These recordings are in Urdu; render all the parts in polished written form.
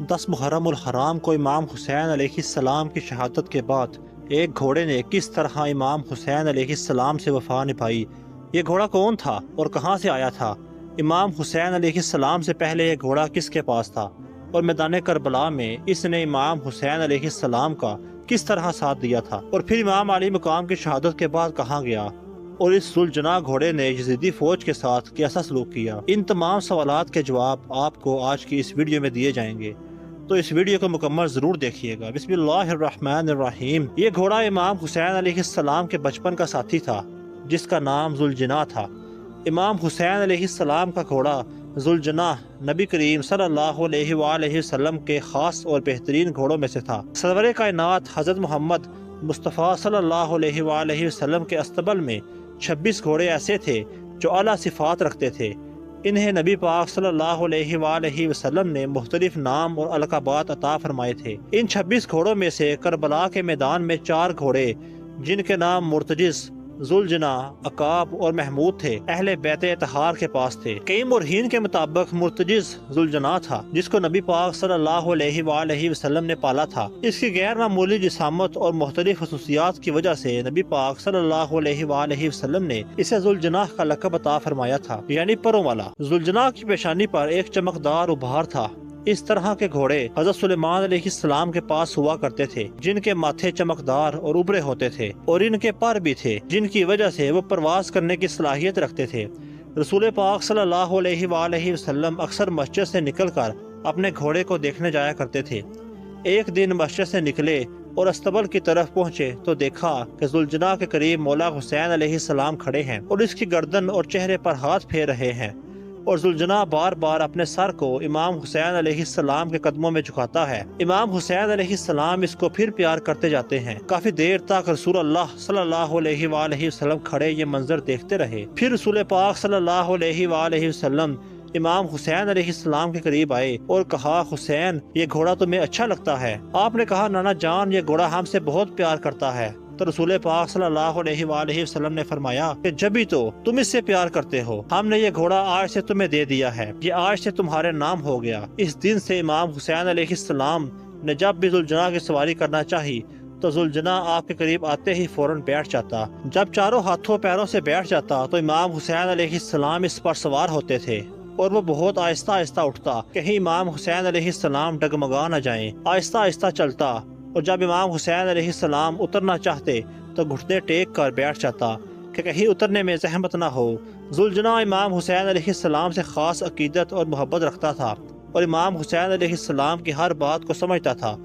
10 محرم الحرام کو امام حسین علیہ السلام کی شہادت کے بعد ایک گھوڑے نے کس طرح امام حسین علیہ السلام سے وفا نبھائی۔ یہ گھوڑا کون تھا اور کہاں سے آیا تھا؟ امام حسین علیہ السلام سے پہلے یہ گھوڑا کس کے پاس تھا؟ اور میدان کربلا میں اس نے امام حسین علیہ السلام کا کس طرح ساتھ دیا تھا؟ اور پھر امام علی مقام کی شہادت کے بعد کہاں گیا؟ اور اس ذوالجناح گھوڑے نے یزیدی فوج کے ساتھ کیسا سلوک کیا؟ ان تمام سوالات کے جواب آپ کو آج کی اس ویڈیو میں دیے جائیں گے، تو اس ویڈیو کو مکمل ضرور دیکھیے گا۔ بسم اللہ الرحمن الرحیم۔ یہ گھوڑا امام حسین علیہ السلام کے بچپن کا ساتھی تھا جس کا نام ذوالجناح تھا۔ امام حسین علیہ السلام کا گھوڑا ذوالجناح نبی کریم صلی اللہ علیہ وآلہ وسلم کے خاص اور بہترین گھوڑوں میں سے تھا۔ سرور کائنات حضرت محمد مصطفیٰ صلی اللہ علیہ وآلہ وسلم کے استبل میں 26 گھوڑے ایسے تھے جو اعلیٰ صفات رکھتے تھے۔ انہیں نبی پاک صلی اللہ علیہ وآلہ وسلم نے مختلف نام اور القابات عطا فرمائے تھے۔ ان 26 گھوڑوں میں سے کربلا کے میدان میں 4 گھوڑے جن کے نام مرتجز، ذوالجناح، عقاب اور محمود تھے، اہل بیت اطہار کے پاس تھے۔ کئی مورخین کے مطابق مرتجز ذوالجناح تھا جس کو نبی پاک صلی اللہ علیہ وآلہ وسلم نے پالا تھا۔ اس کی غیر معمولی جسامت اور مختلف خصوصیات کی وجہ سے نبی پاک صلی اللہ علیہ وآلہ وسلم نے اسے ذوالجناح کا لقب عطا فرمایا تھا، یعنی پروں والا۔ ذوالجناح کی پیشانی پر ایک چمکدار ابھار تھا۔ اس طرح کے گھوڑے حضرت سلیمان علیہ السلام کے پاس ہوا کرتے تھے، جن کے ماتھے چمکدار اور ابھرے ہوتے تھے، اور ان کے پر بھی تھے جن کی وجہ سے وہ پرواز کرنے کی صلاحیت رکھتے تھے۔ رسول پاک صلی اللہ علیہ وآلہ وسلم اکثر مسجد سے نکل کر اپنے گھوڑے کو دیکھنے جایا کرتے تھے۔ ایک دن مسجد سے نکلے اور استبل کی طرف پہنچے تو دیکھا کہ ذوالجناح کے قریب مولا حسین علیہ السلام کھڑے ہیں اور اس کی گردن اور چہرے پر ہاتھ پھیر رہے ہیں، اور ذوالجناح بار بار اپنے سر کو امام حسین علیہ السلام کے قدموں میں جھکاتا ہے۔ امام حسین علیہ السلام اس کو پھر پیار کرتے جاتے ہیں۔ کافی دیر تک رسول اللہ صلی اللہ علیہ وآلہ وسلم کھڑے یہ منظر دیکھتے رہے۔ پھر رسول پاک صلی اللہ علیہ وآلہ وسلم امام حسین علیہ السلام کے قریب آئے اور کہا، حسین یہ گھوڑا تمہیں اچھا لگتا ہے؟ آپ نے کہا، نانا جان یہ گھوڑا ہم سے بہت پیار کرتا ہے۔ تو رسول پاک صلی اللہ علیہ وآلہ وسلم نے فرمایا کہ جبھی تو تم اس سے پیار کرتے ہو، ہم نے یہ گھوڑا آج سے تمہیں دے دیا ہے، یہ آج سے تمہارے نام ہو گیا۔ اس دن سے امام حسین علیہ السلام نے جب بھی ذوالجناح کی سواری کرنا چاہی تو ذوالجناح آپ کے قریب آتے ہی فوراً بیٹھ جاتا۔ جب چاروں ہاتھوں پیروں سے بیٹھ جاتا تو امام حسین علیہ السلام اس پر سوار ہوتے تھے اور وہ بہت آہستہ آہستہ اٹھتا، کہیں امام حسین علیہ السلام ڈگمگا نہ جائیں۔ آہستہ آہستہ چلتا، اور جب امام حسین علیہ السلام اترنا چاہتے تو گھٹنے ٹیک کر بیٹھ جاتا کہ کہیں اترنے میں زحمت نہ ہو۔ ذوالجناح امام حسین علیہ السلام سے خاص عقیدت اور محبت رکھتا تھا اور امام حسین علیہ السلام کی ہر بات کو سمجھتا تھا۔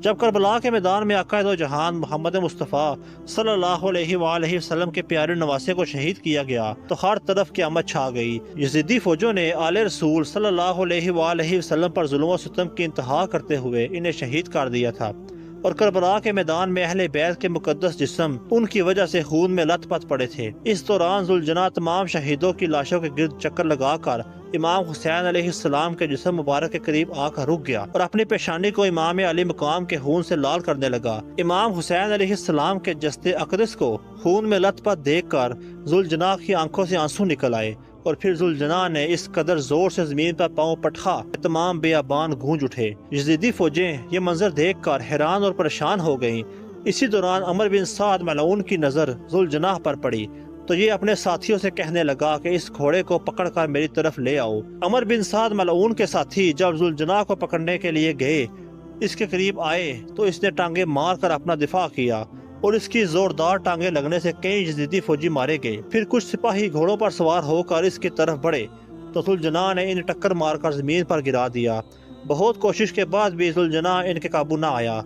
جب کربلا کے میدان میں آقا دو جہان محمد مصطفیٰ صلی اللہ علیہ وآلہ وسلم کے پیارے نواسے کو شہید کیا گیا تو ہر طرف قیامت چھا گئی۔ یزیدی فوجوں نے آل رسول صلی اللہ علیہ وآلہ وسلم پر ظلم و ستم کی انتہا کرتے ہوئے انہیں شہید کر دیا تھا، اور کربلا کے میدان میں اہل بیت کے مقدس جسم ان کی وجہ سے خون میں لت پت پڑے تھے۔ اس دوران ذوالجناح تمام شہیدوں کی لاشوں کے گرد چکر لگا کر امام حسین علیہ السلام کے جسم مبارک کے قریب آ کر رک گیا اور اپنی پیشانی کو امام علی مقام کے خون سے لال کرنے لگا۔ امام حسین علیہ السلام کے جسد اقدس کو خون میں لت پت دیکھ کر ذوالجناح کی آنکھوں سے آنسو نکل آئے، اور پھر ذوالجناح نے اس قدر زور سے زمین پر پاؤں پٹخا کہ تمام بیابان گونج اٹھے۔ یزیدی فوجیں یہ منظر دیکھ کر حیران اور پریشان ہو گئیں۔ اسی دوران عمر بن سعد ملعون کی نظر ذوالجناح پر پڑی تو یہ اپنے ساتھیوں سے کہنے لگا کہ اس گھوڑے کو پکڑ کر میری طرف لے آؤ۔ عمر بن سعد ملعون کے ساتھی جب ذوالجناح کو پکڑنے کے لیے گئے، اس کے قریب آئے تو اس نے ٹانگیں مار کر اپنا دفاع کیا، اور اس کی زوردار ٹانگیں لگنے سے کئی یزیدی فوجی مارے گئے۔ پھر کچھ سپاہی گھوڑوں پر سوار ہو کر اس کی طرف بڑھے تو ذوالجناح نے انہیں ٹکر مار کر زمین پر گرا دیا۔ بہت کوشش کے بعد بھی ذوالجناح ان کے قابو نہ آیا۔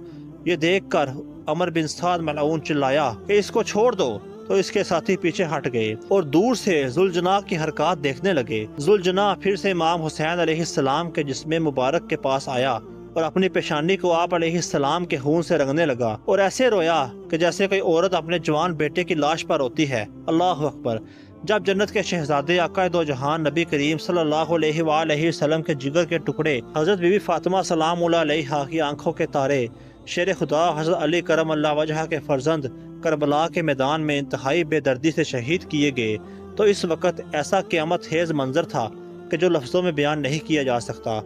یہ دیکھ کر عمر بن سعد ملعون چلایا کہ اس کو چھوڑ دو، تو اس کے ساتھی پیچھے ہٹ گئے اور دور سے ذوالجناح کی حرکات دیکھنے لگے۔ ذوالجناح پھر سے امام حسین علیہ السلام کے جسم مبارک کے پاس آیا اور اپنی پیشانی کو آپ علیہ السلام کے خون سے رنگنے لگا اور ایسے رویا کہ جیسے کوئی عورت اپنے جوان بیٹے کی لاش پر روتی ہے۔ اللہ اکبر۔ جب جنت کے شہزادے آقا دو جہان نبی کریم صلی اللہ علیہ وآلہ وسلم کے جگر کے ٹکڑے حضرت بی بی فاطمہ سلام اللہ علیہا کی آنکھوں کے تارے، شیر خدا حضرت علی کرم اللہ وجہہ کے فرزند کربلا کے میدان میں انتہائی بے دردی سے شہید کیے گئے، تو اس وقت ایسا قیامت خیز منظر تھا کہ جو لفظوں میں بیان نہیں کیا جا سکتا۔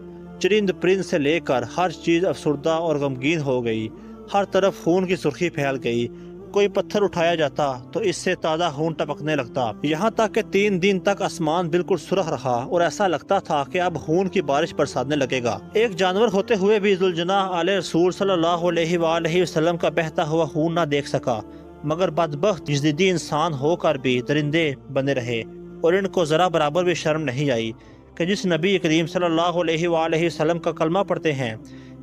چرند پرند سے لے کر ہر چیز افسردہ اور غمگین ہو گئی، ہر طرف خون کی سرخی پھیل گئی، کوئی پتھر اٹھایا جاتا تو اس سے تازہ خون ٹپکنے لگتا، یہاں تک کہ 3 دن تک آسمان بالکل سرخ رہا اور ایسا لگتا تھا کہ اب خون کی بارش برسانے لگے گا۔ ایک جانور ہوتے ہوئے بھی ذوالجناح آل رسول صلی اللہ علیہ وآلہ وسلم کا بہتا ہوا خون نہ دیکھ سکا، مگر بدبخت جسدی انسان ہو کر بھی درندے بنے رہے، اور ان کو ذرا برابر بھی شرم نہیں آئی کہ جس نبی کریم صلی اللہ علیہ وآلہ وسلم کا کلمہ پڑھتے ہیں،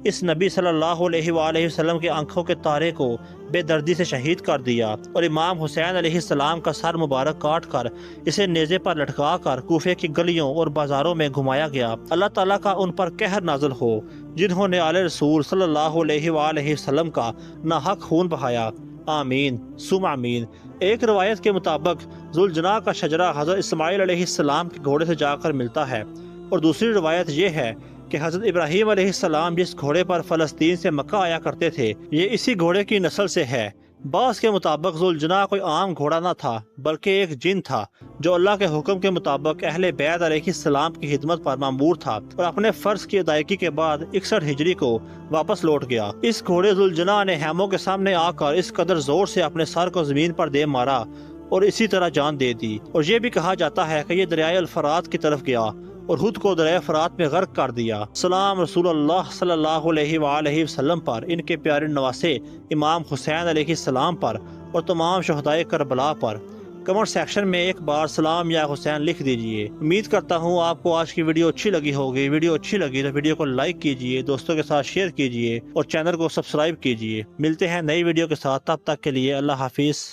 اس نبی صلی اللہ علیہ وآلہ وسلم کی آنکھوں کے تارے کو بے دردی سے شہید کر دیا، اور امام حسین علیہ السلام کا سر مبارک کاٹ کر اسے نیزے پر لٹکا کر کوفے کی گلیوں اور بازاروں میں گھمایا گیا۔ اللہ تعالیٰ کا ان پر قہر نازل ہو جنہوں نے آل رسول صلی اللہ علیہ وآلہ وسلم کا ناحق خون بہایا، آمین ثم آمین۔ ایک روایت کے مطابق ذوالجناح کا شجرہ حضرت اسماعیل علیہ السلام کے گھوڑے سے جا کر ملتا ہے، اور دوسری روایت یہ ہے کہ حضرت ابراہیم علیہ السلام جس گھوڑے پر فلسطین سے مکہ آیا کرتے تھے یہ اسی گھوڑے کی نسل سے ہے۔ بعض کے مطابق ذوالجناح کوئی عام گھوڑا نہ تھا بلکہ ایک جن تھا جو اللہ کے حکم کے مطابق اہل بیت علیہ السلام کی خدمت پر مامور تھا اور اپنے فرض کی ادائیگی کے بعد 61 ہجری کو واپس لوٹ گیا۔ اس گھوڑے ذوالجناح نے خیموں کے سامنے آ کر اس قدر زور سے اپنے سر کو زمین پر دے مارا اور اسی طرح جان دے دی، اور یہ بھی کہا جاتا ہے کہ یہ دریائے الفرات کی طرف گیا اور خود کو دریائے فرات میں غرق کر دیا۔ سلام رسول اللہ صلی اللہ علیہ وآلہ وسلم پر، ان کے پیارے نواسے امام حسین علیہ السلام پر اور تمام شہدائے کربلا پر۔ کمنٹ سیکشن میں ایک بار سلام یا حسین لکھ دیجئے۔ امید کرتا ہوں آپ کو آج کی ویڈیو اچھی لگی ہوگی۔ ویڈیو اچھی لگی تو ویڈیو کو لائک کیجئے، دوستوں کے ساتھ شیئر کیجئے اور چینل کو سبسکرائب کیجئے۔ ملتے ہیں نئی ویڈیو کے ساتھ، تب تک کے لیے اللہ حافظ۔